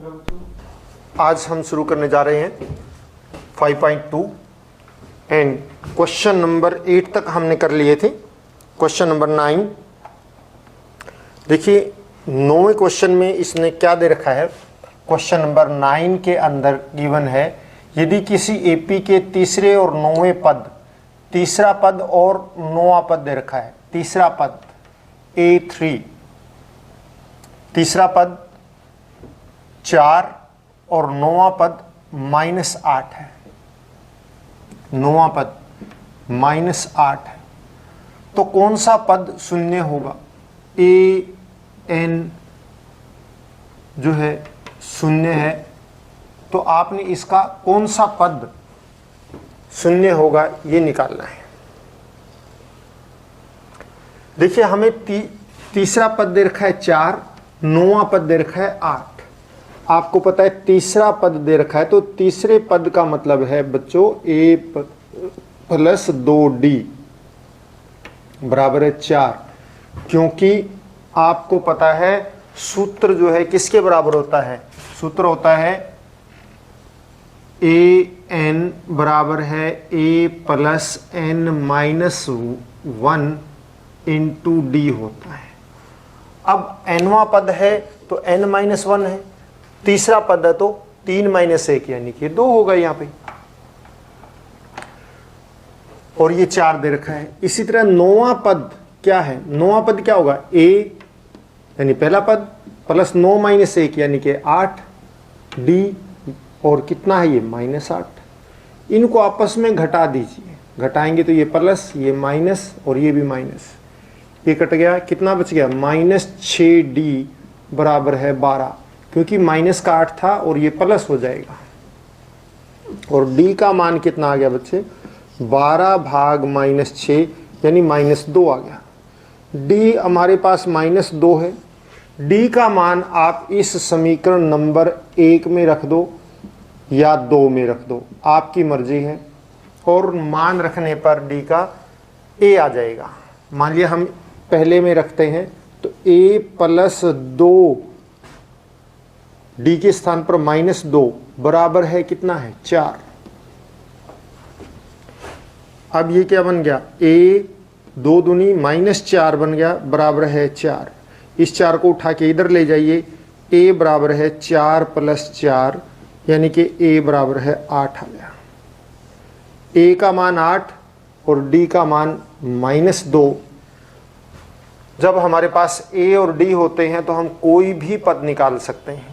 आज हम शुरू करने जा रहे हैं 5.2 एंड क्वेश्चन नंबर 8 तक हमने कर लिए थे। क्वेश्चन नंबर 9 देखिए, 9वें क्वेश्चन में इसने क्या दे रखा है। क्वेश्चन नंबर 9 के अंदर गिवन है, यदि किसी एपी के तीसरे और 9वें पद, तीसरा पद और 9वां पद दे रखा है। तीसरा पद A3, तीसरा पद 4 और 9वां पद -8 है। 9वां पद -8 है, तो कौन सा पद शून्य होगा। AN जो है शून्य है, तो आपने इसका कौन सा पद शून्य होगा ये निकालना है। देखिए, हमें तीसरा पद दे रखा है 4, 9वां पद दे रखा है 8। आपको पता है तीसरा पद दे रखा है, तो तीसरे पद का मतलब है बच्चों A + 2D बराबर है 4, क्योंकि आपको पता है सूत्र जो है किसके बराबर होता है। सूत्र होता है AN बराबर है A + n - 1 × D होता है। अब nवां पद है तो n - 1 है, तीसरा पद है तो 3 - 1 यानी कि 2 होगा यहाँ पे, और ये 4 दे रखा है। इसी तरह 9वां पद क्या है। 9वां पद क्या होगा, A यानी पहला पद + 9 - 1 यानी कि 8, D और कितना है ये -8। इनको आपस में घटा दीजिए, घटाएंगे तो ये प्लस, ये माइनस और ये भी माइनस, ये कट गया, कितना बच गया -6D बराबर है 12, क्योंकि माइनस का 8 था और ये प्लस हो जाएगा। और D का मान कितना आ गया बच्चे, 12 भाग -6 यानी -2 आ गया। D हमारे पास -2 है। D का मान आप इस समीकरण नंबर 1 में रख दो या 2 में रख दो, आपकी मर्जी है। और मान रखने पर D का A आ जाएगा। मान लिया हम पहले में रखते हैं, तो A + 2 D के स्थान पर -2 बराबर है कितना है 4। अब ये क्या बन गया, A 2 दूनी -4 बन गया बराबर है 4। इस 4 को उठा के इधर ले जाइए, A बराबर है 4 + 4 यानी कि A बराबर है 8 आ गया। A का मान 8 और D का मान -2। जब हमारे पास A और D होते हैं तो हम कोई भी पद निकाल सकते हैं।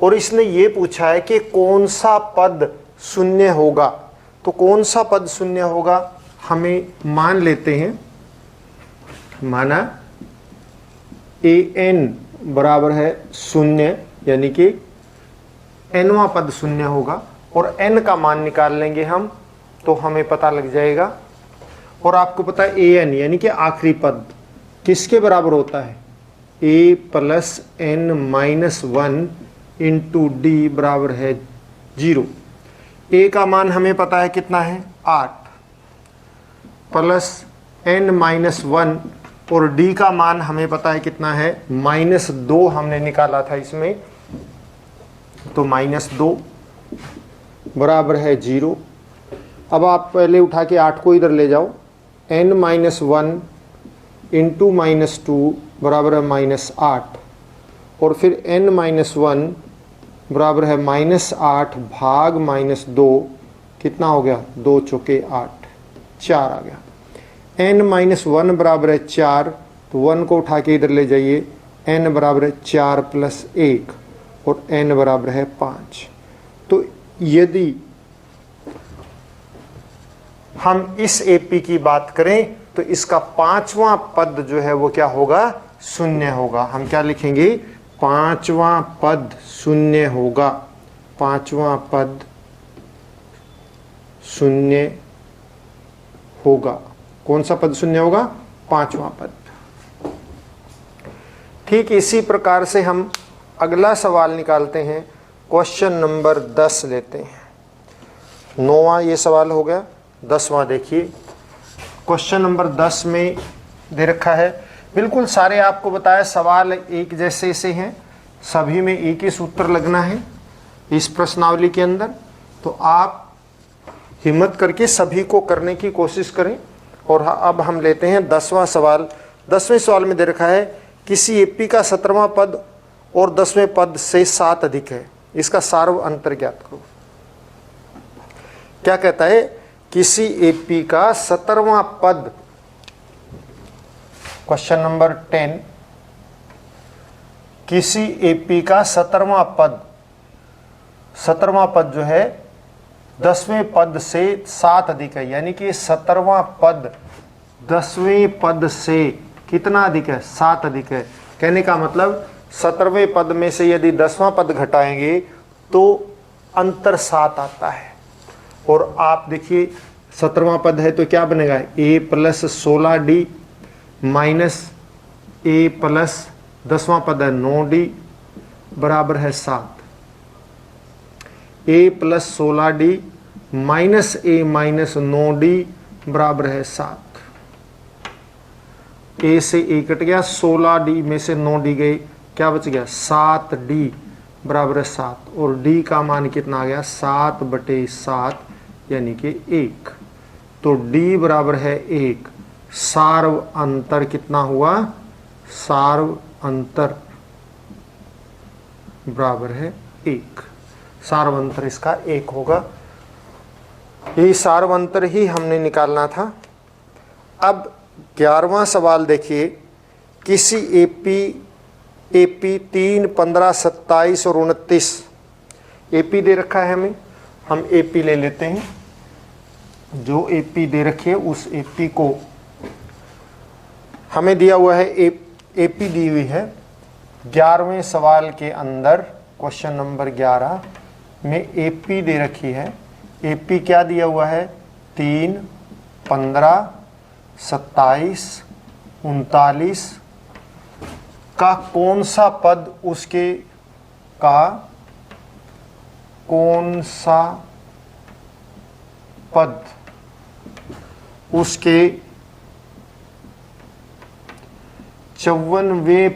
और इसने ये पूछा है कि कौन सा पद शून्य होगा, तो कौन सा पद शून्य होगा, हमें मान लेते हैं। माना AN बराबर है 0 यानी कि nवां पद शून्य होगा, और n का मान निकाल लेंगे हम, तो हमें पता लग जाएगा। और आपको पता है AN यानी कि आखिरी पद किसके बराबर होता है, A + n - 1 × D बराबर है 0। A का मान हमें पता है कितना है 8 + n - 1 और D का मान हमें पता है कितना है -2 हमने निकाला था इसमें, तो -2 बराबर है 0। अब आप पहले उठा के 8 को इधर ले जाओ, n - 1 × -2 बराबर है -8, और फिर n - 1 बराबर है -8 भाग -2, कितना हो गया 2 × 8, 4 आ गया। n - 1 बराबर है 4, तो 1 को उठा के इधर ले जाइए, n बराबर है 4 + 1 और n बराबर है 5। तो यदि हम इस AP की बात करें तो इसका 5वां पद जो है वो क्या होगा, शून्य होगा। हम क्या लिखेंगे, 5वां पद शून्य होगा। 5वां पद शून्य होगा। कौन सा पद शून्य होगा, 5वां पद। ठीक इसी प्रकार से हम अगला सवाल निकालते हैं। क्वेश्चन नंबर 10 लेते हैं। 9वां ये सवाल हो गया। 10वां देखिए, क्वेश्चन नंबर 10 में दे रखा है, बिल्कुल सारे आपको बताया सवाल एक जैसे से हैं, सभी में एक ही सूत्र लगना है इस प्रश्नावली के अंदर। तो आप हिम्मत करके सभी को करने की कोशिश करें। और अब हम लेते हैं 10वां सवाल। 10वें सवाल में दे रखा है किसी एपी का 17वां पद और 10वें पद से 7 अधिक है, इसका सार्व अंतर ज्ञात करो। क्या कहता है, किसी एपी का 17वां पद, क्वेश्चन नंबर 10, किसी एपी का 17वां पद जो है 10वें पद से 7 अधिक है, यानी कि 17वां पद 10वें पद से कितना अधिक है, 7 अधिक है। कहने का मतलब 17वें पद में से यदि 10वां पद घटाएंगे तो अंतर 7 आता है। और आप देखिए 17वां पद है तो क्या बनेगा, a plus 16d minus a plus 10वां पद है 9d बराबर है 7। a plus 16d minus a minus 9d बराबर है 7। a से a कट गया, 16d में से 9d गई, क्या बच गया 7d बराबर है 7। और d का मान कितना आ गया 7/7 यानी कि 1। तो d बराबर है 1। सार्व अंतर कितना हुआ, सार्व अंतर बराबर है 1। सार्व अंतर इसका 1 होगा। ये सार्व अंतर ही हमने निकालना था। अब 11वां सवाल देखिए, किसी एपी 3, 15, 27 और 29 एपी दे रखा है हमें, हम एपी ले लेते हैं। जो एपी दे रखे उस एपी को हमें दिया हुआ है, एपी दी हुई है 11वें सवाल के अंदर, क्वेश्चन नंबर 11 में एपी दे रखी है। एपी क्या दिया हुआ है, 3, 15, 27, 39 का कौन सा पद उसके का कौन सा पद उसके 54वें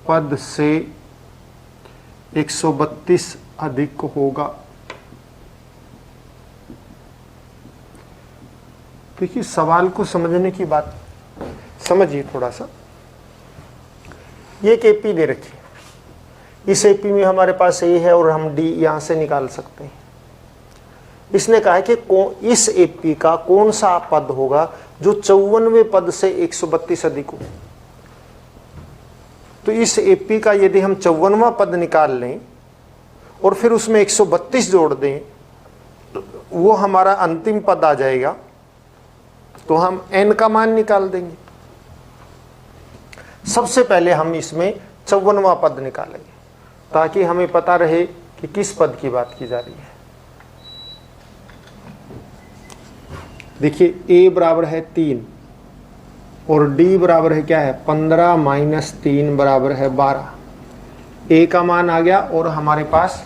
पद से 132 अधिक होगा। देखिए सवाल को समझने की बात समझिए थोड़ा सा। ये एक एपी दे रखी है, इस एपी में हमारे पास ए है और हम डी यहां से निकाल सकते हैं। इसने कहा है कि इस एपी का कौन सा पद होगा जो 54वें पद से 132 अधिक हो। तो इस एपी का यदि हम 54वां पद निकाल लें और फिर उसमें 132 जोड़ दें, वो हमारा अंतिम पद आ जाएगा। तो हम n का मान निकाल देंगे। सबसे पहले हम इसमें 54वां पद निकालेंगे ताकि हमें पता रहे कि किस पद की बात की जा रही है। देखिए a बराबर है 3 और d बराबर है क्या है 15 माइनस 3 बराबर है 12। a का मान आ गया और हमारे पास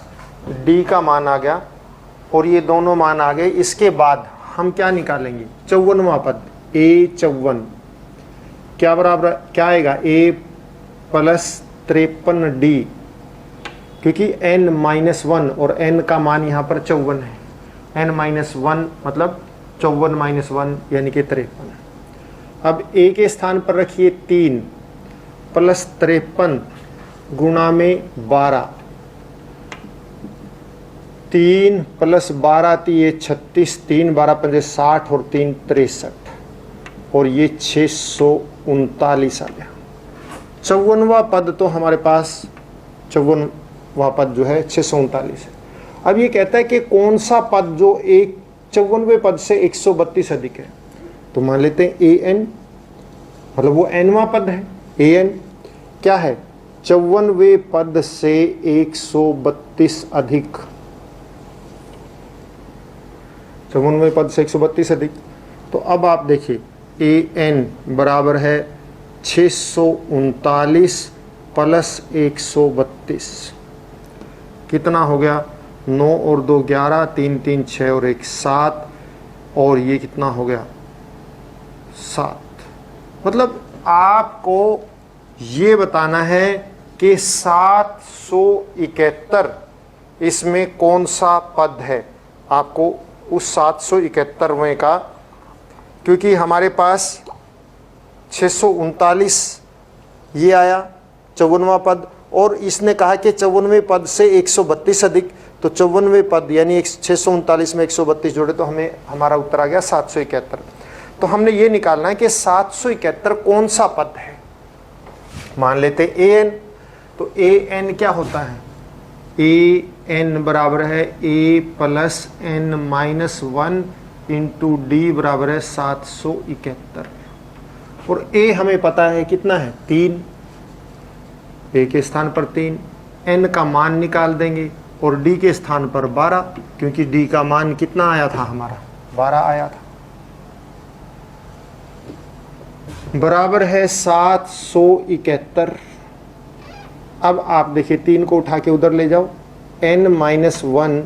d का मान आ गया और ये दोनों मान आ गए। इसके बाद हम क्या निकालेंगे, 54वां पद a 54 क्या बराबर क्या आएगा, a प्लस 53d, क्योंकि n-1 और n का मान यहाँ पर 54 है। n-1 मतलब 54 - 1 यानी कि 53। अब a के स्थान पर रखिए 3 प्लस 53 गुणा में 12, 3 प्लस 12 ये 36, 3 12 5 60 और 3 63 और ये 639 आ गया। 54वां पद तो हमारे पास 54वां पद जो है 639 है। अब ये कहता है कि कौन सा पद जो एक 54वें पद से 132 अधिक है। तो मान लेते हैं an, मतलब वो nवां पद है। an क्या है, 54वें पद से 132 अधिक, 54वें पद से 132 अधिक। तो अब आप देखिए an बराबर है 639 प्लस 132, कितना हो गया, 9 और 2 11, 3 3 6 और 1 7 और ये कितना हो गया 7। मतलब आपको ये बताना है कि 771 इसमें कौन सा पद है, आपको उस 771वें का, क्योंकि हमारे पास 639 ये आया 54वां पद, और इसने कहा कि 54वें पद से 132 अधिक, तो 54वें पद यानी 639 में 132 जोड़े तो हमें हमारा उत्तर आ गया 771। तो हमने ये निकालना है कि 771 कौन सा पद है। मान लेते an, तो an क्या होता है, an बराबर है a plus n minus 1 into D बराबर है 771, और a हमें पता है कितना है 3, a के स्थान पर 3, n का मान निकाल देंगे और d के स्थान पर 12, क्योंकि d का मान कितना आया था हमारा 12 आया था, बराबर है 771। अब आप देखिए 3 को उठा के उधर ले जाओ, n माइनस 1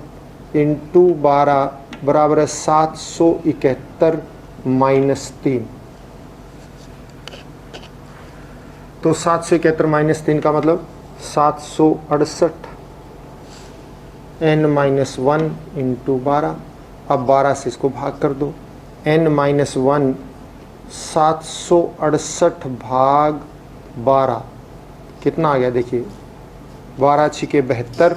इंटू 12 बराबर है 771 माइनस 3, तो 771 माइनस 3 का मतलब 768, n माइनस 1 इंटू 12, अब 12 से इसको भाग कर दो, n माइनस 1 768 भाग 12 कितना आ गया, देखिए 12 छिके 72,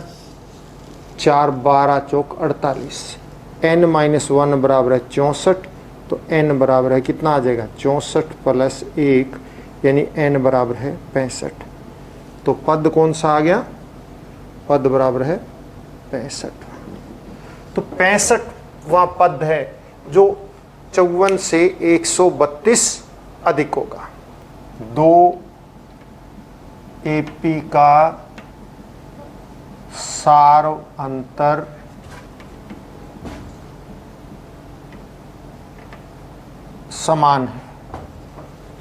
4 12 चौक 48, n माइनस 1 बराबर है 64, तो n बराबर है कितना आ जाएगा 64 प्लस 1 यानी n बराबर है 65। तो पद कौन सा आ गया, पद बराबर है 65। तो 65वां पद है जो 54 से 132 अधिक होगा। 2 AP का सार अंतर समान है,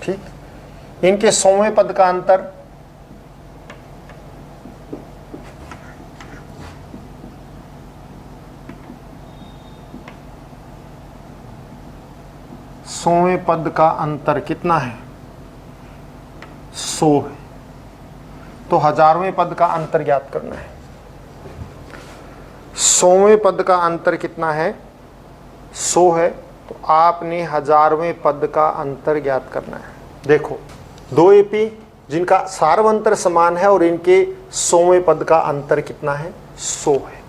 ठीक। इनके 100वें पद का अंतर 100वें पद का अंतर कितना है 100 है, तो 1000वें पद का अंतर ज्ञात करना है। 100वें पद का अंतर कितना है 100 है, तो आपने 1000वें पद का अंतर ज्ञात करना है। देखो 2 AP जिनका सार्वंतर समान है और इनके 100वें पद का अंतर कितना है 100 है।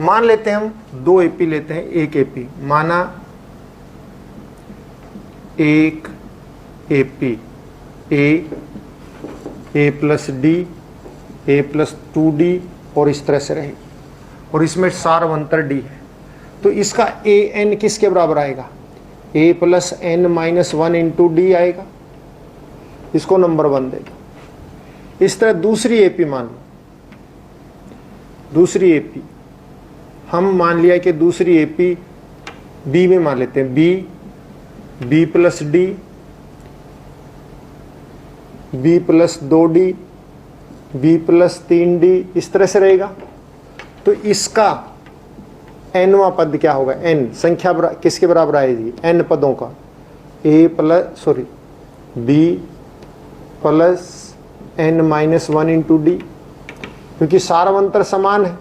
मान लेते हैं हम 2 AP लेते हैं, 1 AP माना 1 AP a plus D a plus 2d और इस तरह से रहेगी, और इसमें सार्वंतर d है, तो इसका an किसके बराबर आएगा a plus n minus 1 into D आएगा, इसको नंबर 1 देगा। इस तरह दूसरी AP मान लो, दूसरी AP हम मान लिया कि दूसरी AP B में मान लेते हैं, b plus D b plus 2d b plus 3d इस तरह से रहेगा। तो इसका nवां पद क्या होगा, n संख्या किसके बराबर आएगी n पदों का, b plus n minus 1 into D, क्योंकि सार्वंतर समान है,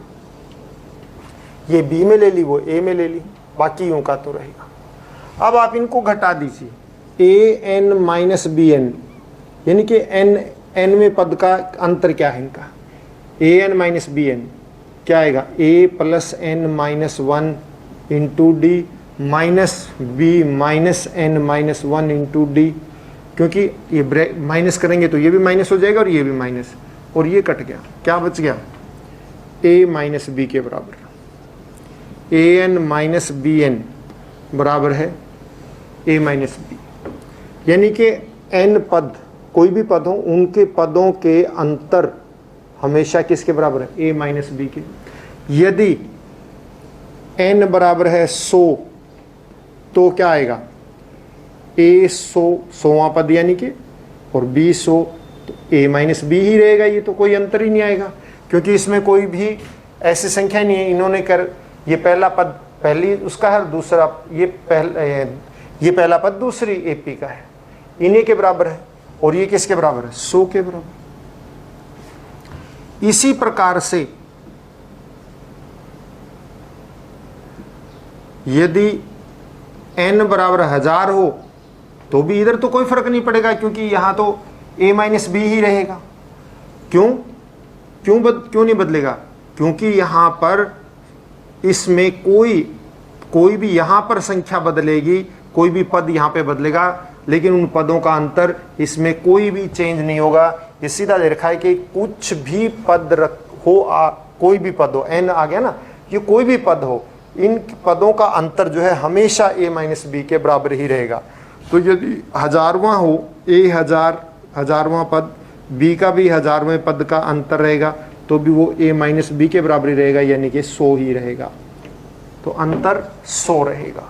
ये b में ले ली वो a में ले ली, बाकी यूं का तो रहेगा। अब आप इनको घटा दीजिए, an माइनस bn यानी कि nवें पद का अंतर क्या है इनका, an माइनस bn क्या आएगा a plus n minus 1 into D minus b minus n minus 1 into D, क्योंकि ये माइनस करेंगे तो ये भी माइनस हो जाएगा और ये भी माइनस, और ये कट गया, क्या बच गया a माइनस b के बराबर, an माइनस bn बराबर है a माइनस b, यानी कि n पद कोई भी पद हो उनके पदों के अंतर हमेशा किसके बराबर है a माइनस b के। यदि n बराबर है 100 तो क्या आएगा a 100वां पद यानी कि, और b 100 तो a माइनस b ही रहेगा, ये तो कोई अंतर ही नहीं आएगा, क्योंकि इसमें कोई भी ऐसी संख्या नहीं है। इन्होंने ये पहला पद पहली उसका है, दूसरा ये पहला पद दूसरी AP का है, इन्हीं के बराबर है, और ये किसके बराबर है? 100 के बराबर। इसी प्रकार से यदि n बराबर 1000 हो तो भी इधर तो कोई फर्क नहीं पड़ेगा, क्योंकि यहां तो a माइनस बी ही रहेगा। क्यों नहीं बदलेगा? क्योंकि यहां पर इसमें कोई भी यहां पर संख्या बदलेगी, कोई भी पद यहां पे बदलेगा, लेकिन उन पदों का अंतर इसमें कोई भी चेंज नहीं होगा। ये सीधा दे रखा है कि कुछ भी पद कोई भी पद हो, n आ गया ना, ये कोई भी पद हो, इन पदों का अंतर जो है हमेशा a माइनस बी के बराबर ही रहेगा। तो यदि 1000वां हो, a 1000वां पद, b का भी 1000वें पद का अंतर रहेगा, तो भी वो a माइनस बी के बराबर ही रहेगा, यानी कि 100 ही रहेगा। तो अंतर 100 रहेगा।